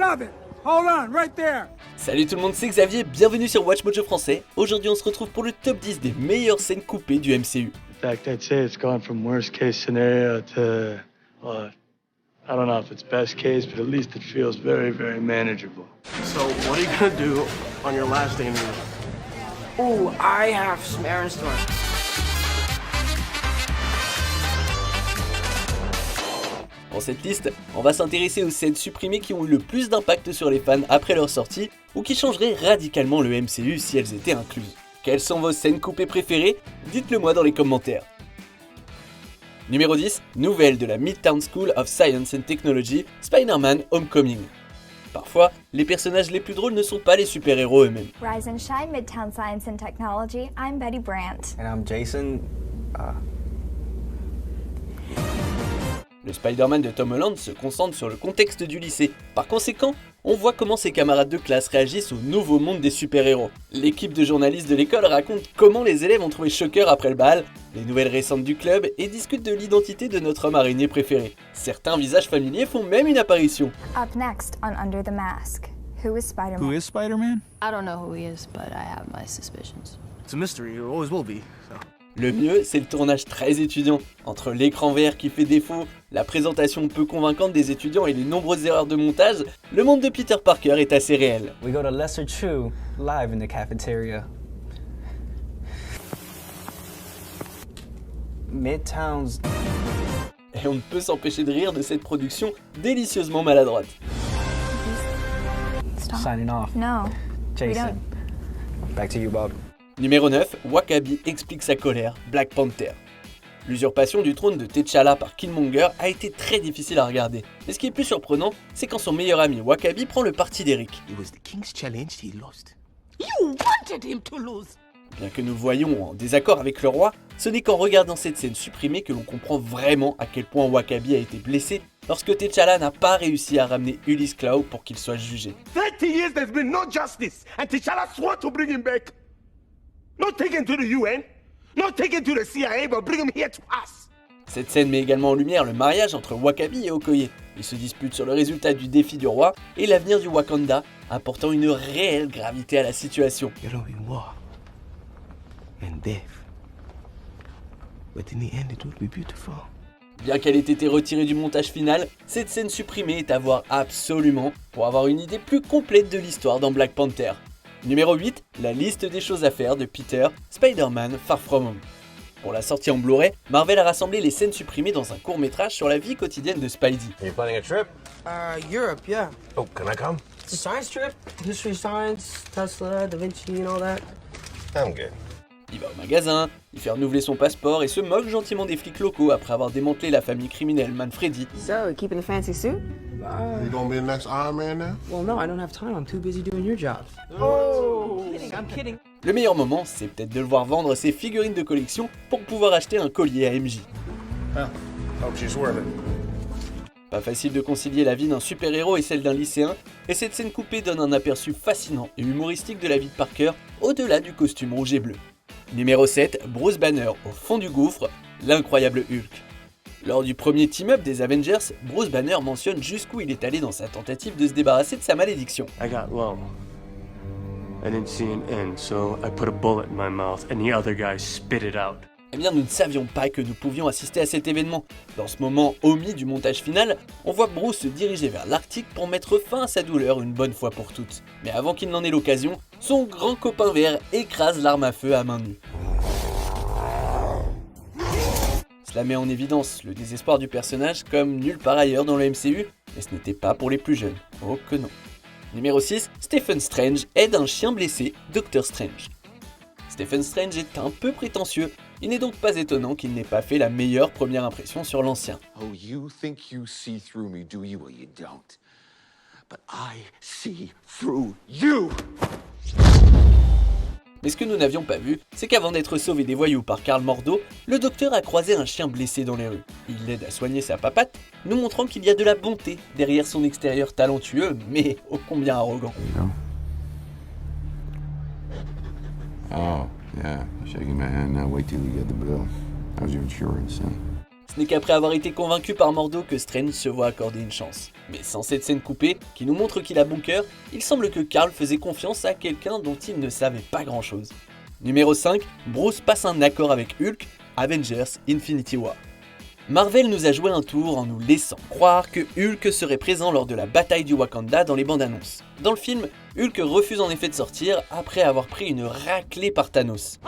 Stop it! Hold on, right there! Salut tout le monde, c'est Xavier, bienvenue sur Watch Mojo français. Aujourd'hui on se retrouve pour le top 10 des meilleures scènes coupées du MCU. In fact, I'd say it's gone from worst case scenario to, well, I don't know if it's best case, but at least it feels very, very manageable. So, what are you gonna do on your last day in the Ooh, I have some errands to run. Dans cette liste, on va s'intéresser aux scènes supprimées qui ont eu le plus d'impact sur les fans après leur sortie ou qui changeraient radicalement le MCU si elles étaient incluses. Quelles sont vos scènes coupées préférées? Dites-le moi dans les commentaires. Numéro 10, nouvelle de la Midtown School of Science and Technology, Spider-Man Homecoming. Parfois, les personnages les plus drôles ne sont pas les super-héros eux-mêmes. Rise and shine, Midtown Science and Technology. I'm Betty Brandt. And I'm Jason. Le Spider-Man de Tom Holland se concentre sur le contexte du lycée. Par conséquent, on voit comment ses camarades de classe réagissent au nouveau monde des super-héros. L'équipe de journalistes de l'école raconte comment les élèves ont trouvé Shocker après le bal, les nouvelles récentes du club et discutent de l'identité de notre homme araignée préféré. Certains visages familiers font même une apparition. Up next on Under the Mask. Who is Spider-Man? Who is Spider-Man? I don't know who he is, but I have my suspicions. It's a mystery, it always will be. So. Le mieux, c'est le tournage très étudiant. Entre l'écran vert qui fait défaut, la présentation peu convaincante des étudiants et les nombreuses erreurs de montage, le monde de Peter Parker est assez réel. We go to Lesser Chew, live in the cafeteria. Midtown's... Et on ne peut s'empêcher de rire de cette production délicieusement maladroite. Stop. Signing off. No. Jason. Back to you, Bob. Numéro 9, Wakabi explique sa colère, Black Panther. L'usurpation du trône de T'Challa par Killmonger a été très difficile à regarder. Mais ce qui est plus surprenant, c'est quand son meilleur ami Wakabi prend le parti d'Eric. It was the King's challenge, he lost. You wanted him to lose. Bien que nous voyions en désaccord avec le roi, ce n'est qu'en regardant cette scène supprimée que l'on comprend vraiment à quel point Wakabi a été blessé lorsque T'Challa n'a pas réussi à ramener Ulysse Klaue pour qu'il soit jugé. 30 years there's been no justice, and T'Challa swore to bring him back. Not take him to the UN, not take him to the CIA, but bring him here to us. Cette scène met également en lumière le mariage entre Wakabi et Okoye. Ils se disputent sur le résultat du défi du roi et l'avenir du Wakanda, apportant une réelle gravité à la situation. It'll be war and death. But in the end, it will be beautiful. Bien qu'elle ait été retirée du montage final, cette scène supprimée est à voir absolument pour avoir une idée plus complète de l'histoire dans Black Panther. Numéro 8, la liste des choses à faire de Peter, Spider-Man Far From Home. Pour la sortie en Blu-ray, Marvel a rassemblé les scènes supprimées dans un court-métrage sur la vie quotidienne de Spidey. Are you planning a trip? Europe, yeah. Oh, can I come? It's a science trip. History, science, Tesla, Da Vinci, and all that. I'm good. Il va au magasin, il fait renouveler son passeport et se moque gentiment des flics locaux après avoir démantelé la famille criminelle Manfredi. So, keeping the fancy suit? You gonna be the next Iron Man now? Well, no, I don't have time. I'm too busy doing your job. I'm kidding. Le meilleur moment, c'est peut-être de le voir vendre ses figurines de collection pour pouvoir acheter un collier à MJ. Well, hope she's worth it. Pas facile de concilier la vie d'un super-héros et celle d'un lycéen, et cette scène coupée donne un aperçu fascinant et humoristique de la vie de Parker, au-delà du costume rouge et bleu. Numéro 7, Bruce Banner au fond du gouffre, l'incroyable Hulk. Lors du premier team-up des Avengers, Bruce Banner mentionne jusqu'où il est allé dans sa tentative de se débarrasser de sa malédiction. I got low. I didn't see an end, so I put a bullet in my mouth and the other guy spit it out. Eh bien, nous ne savions pas que nous pouvions assister à cet événement. Dans ce moment omis du montage final, on voit Bruce se diriger vers l'Arctique pour mettre fin à sa douleur une bonne fois pour toutes. Mais avant qu'il n'en ait l'occasion, son grand copain vert écrase l'arme à feu à main nue. Cela met en évidence le désespoir du personnage comme nulle part ailleurs dans le MCU, mais ce n'était pas pour les plus jeunes. Oh que non. Numéro 6, Stephen Strange aide un chien blessé, Doctor Strange. Stephen Strange est un peu prétentieux, il n'est donc pas étonnant qu'il n'ait pas fait la meilleure première impression sur l'ancien. Oh, you think you see through me, do you? Well, you don't. But I see through you! Mais ce que nous n'avions pas vu, c'est qu'avant d'être sauvé des voyous par Karl Mordo, le docteur a croisé un chien blessé dans les rues. Il l'aide à soigner sa papate, nous montrant qu'il y a de la bonté derrière son extérieur talentueux, mais ô combien arrogant. Oh, yeah, shaking my hand now. Wait till you get the bill. How's your insurance, huh? Ce n'est qu'après avoir été convaincu par Mordo que Strange se voit accorder une chance. Mais sans cette scène coupée, qui nous montre qu'il a bon cœur, il semble que Carl faisait confiance à quelqu'un dont il ne savait pas grand chose. Numéro 5, Bruce passe un accord avec Hulk, Avengers Infinity War. Marvel nous a joué un tour en nous laissant croire que Hulk serait présent lors de la bataille du Wakanda dans les bandes annonces. Dans le film, Hulk refuse en effet de sortir après avoir pris une raclée par Thanos.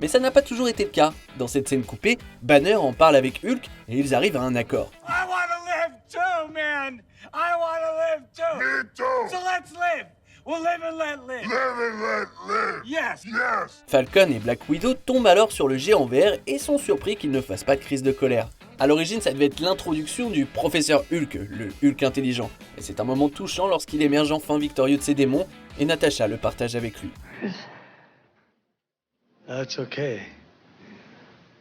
Mais ça n'a pas toujours été le cas. Dans cette scène coupée, Banner en parle avec Hulk et ils arrivent à un accord. I want to live too, man. I want to live too. Me too. So let's live. We'll live and let live. Live and let live. Yes. Yes. Falcon et Black Widow tombent alors sur le géant vert et sont surpris qu'il ne fasse pas de crise de colère. A l'origine, ça devait être l'introduction du professeur Hulk, le Hulk intelligent. Et c'est un moment touchant lorsqu'il émerge enfin victorieux de ses démons et Natasha le partage avec lui. That's okay.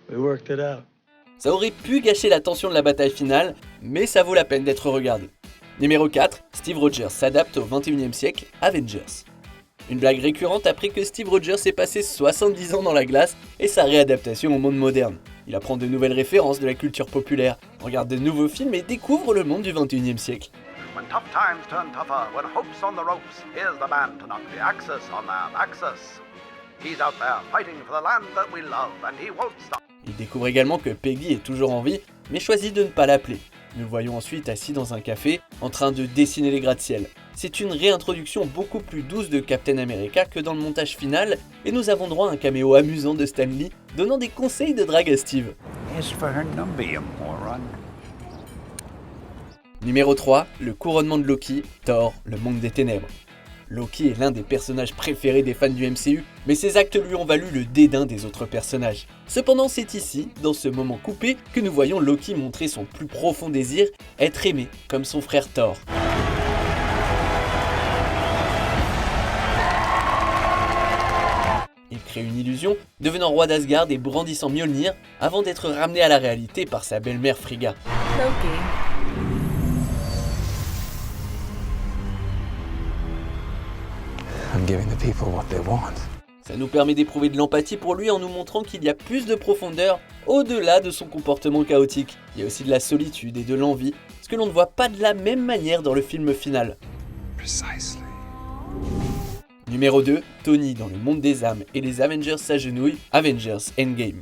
We worked it out. Ça aurait pu gâcher la tension de la bataille finale, mais ça vaut la peine d'être regardé. Numéro 4, Steve Rogers s'adapte au 21e siècle, Avengers. Une blague récurrente après que Steve Rogers ait passé 70 ans dans la glace et sa réadaptation au monde moderne. Il apprend de nouvelles références de la culture populaire, regarde de nouveaux films et découvre le monde du 21e siècle. When tough times turn tougher, when hope's on the ropes, here's the man to knock the axis on that axis. He's out there fighting for the land that we love and he won't stop. Il découvre également que Peggy est toujours en vie, mais choisit de ne pas l'appeler. Nous le voyons ensuite assis dans un café, en train de dessiner les gratte-ciel. C'est une réintroduction beaucoup plus douce de Captain America que dans le montage final, et nous avons droit à un caméo amusant de Stan Lee, donnant des conseils de drague à Steve. Numéro 3, le couronnement de Loki, Thor, le monde des ténèbres. Loki est l'un des personnages préférés des fans du MCU, mais ses actes lui ont valu le dédain des autres personnages. Cependant, c'est ici, dans ce moment coupé, que nous voyons Loki montrer son plus profond désir, être aimé, comme son frère Thor. Il crée une illusion, devenant roi d'Asgard et brandissant Mjolnir, avant d'être ramené à la réalité par sa belle-mère Frigga. Loki. I'm giving the people what they want. Ça nous permet d'éprouver de l'empathie pour lui en nous montrant qu'il y a plus de profondeur au-delà de son comportement chaotique. Il y a aussi de la solitude et de l'envie, ce que l'on ne voit pas de la même manière dans le film final. Precisely. Numéro 2, Tony dans le monde des âmes et les Avengers s'agenouillent, Avengers Endgame.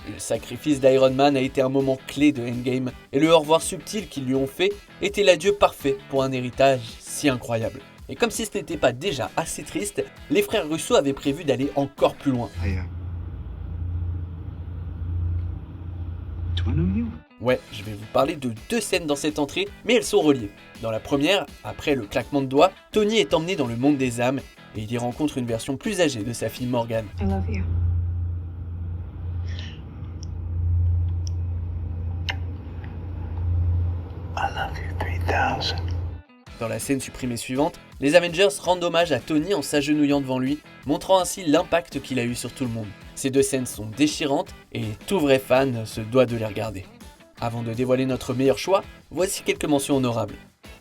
Le sacrifice d'Iron Man a été un moment clé de Endgame et le au revoir subtil qu'ils lui ont fait était l'adieu parfait pour un héritage si incroyable. Et comme si ce n'était pas déjà assez triste, les frères Russo avaient prévu d'aller encore plus loin. Ouais, je vais vous parler de 2 scènes dans cette entrée, mais elles sont reliées. Dans la première, après le claquement de doigts, Tony est emmené dans le monde des âmes et il y rencontre une version plus âgée de sa fille Morgan. I love you. I love you 3000. Dans la scène supprimée suivante, les Avengers rendent hommage à Tony en s'agenouillant devant lui, montrant ainsi l'impact qu'il a eu sur tout le monde. Ces 2 scènes sont déchirantes et tout vrai fan se doit de les regarder. Avant de dévoiler notre meilleur choix, voici quelques mentions honorables.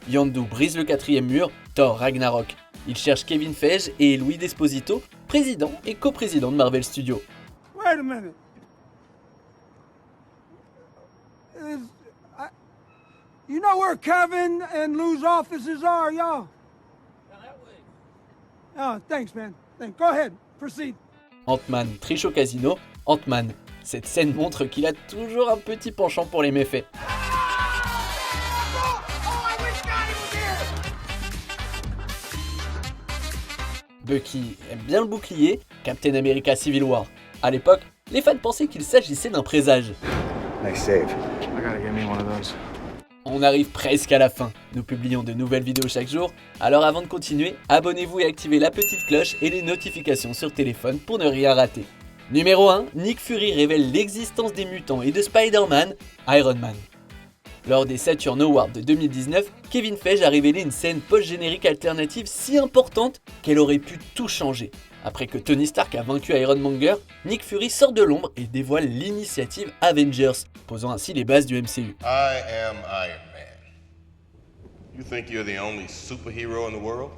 Yondu brise le 4e mur, Thor Ragnarok. Il cherche Kevin Feige et Louis Desposito, président et coprésident de Marvel Studios. Wait a minute. You know where Kevin and Lou's offices are, y'all? Oh, thanks, man. Thanks. Go ahead. Proceed. Ant-Man triche au casino, Ant-Man. Cette scène montre qu'il a toujours un petit penchant pour les méfaits. Bucky aime bien le bouclier, Captain America Civil War. À l'époque, les fans pensaient qu'il s'agissait d'un présage. Nice save. I gotta get me one of those. On arrive presque à la fin. Nous publions de nouvelles vidéos chaque jour, alors avant de continuer, abonnez-vous et activez la petite cloche et les notifications sur téléphone pour ne rien rater. Numéro 1, Nick Fury révèle l'existence des mutants et de Spider-Man, Iron Man. Lors des Saturn Awards de 2019, Kevin Feige a révélé une scène post-générique alternative si importante qu'elle aurait pu tout changer. Après que Tony Stark a vaincu Ironmonger, Nick Fury sort de l'ombre et dévoile l'initiative Avengers, posant ainsi les bases du MCU. I am Iron Man. You think you're the only superhero in the world?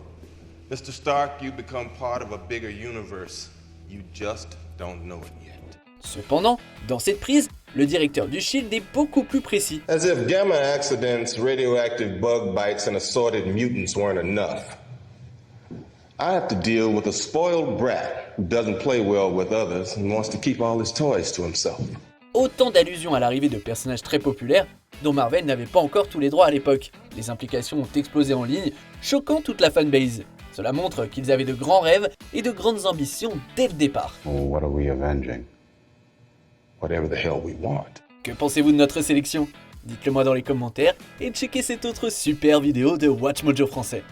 Mr. Stark, you become part of a bigger universe. You just don't know it yet. Cependant, dans cette prise, le directeur du SHIELD est beaucoup plus précis. As if gamma accidents, radioactive bug bites, and assorted mutants weren't enough. I have to deal with a spoiled brat who doesn't play well with others and wants to keep all his toys to himself. Autant d'allusions à l'arrivée de personnages très populaires dont Marvel n'avait pas encore tous les droits à l'époque. Les implications ont explosé en ligne, choquant toute la fanbase. Cela montre qu'ils avaient de grands rêves et de grandes ambitions dès le départ. What are we avenging? Whatever the hell we want. Que pensez-vous de notre sélection? Dites-le moi dans les commentaires et checkez cette autre super vidéo de Watch Mojo français.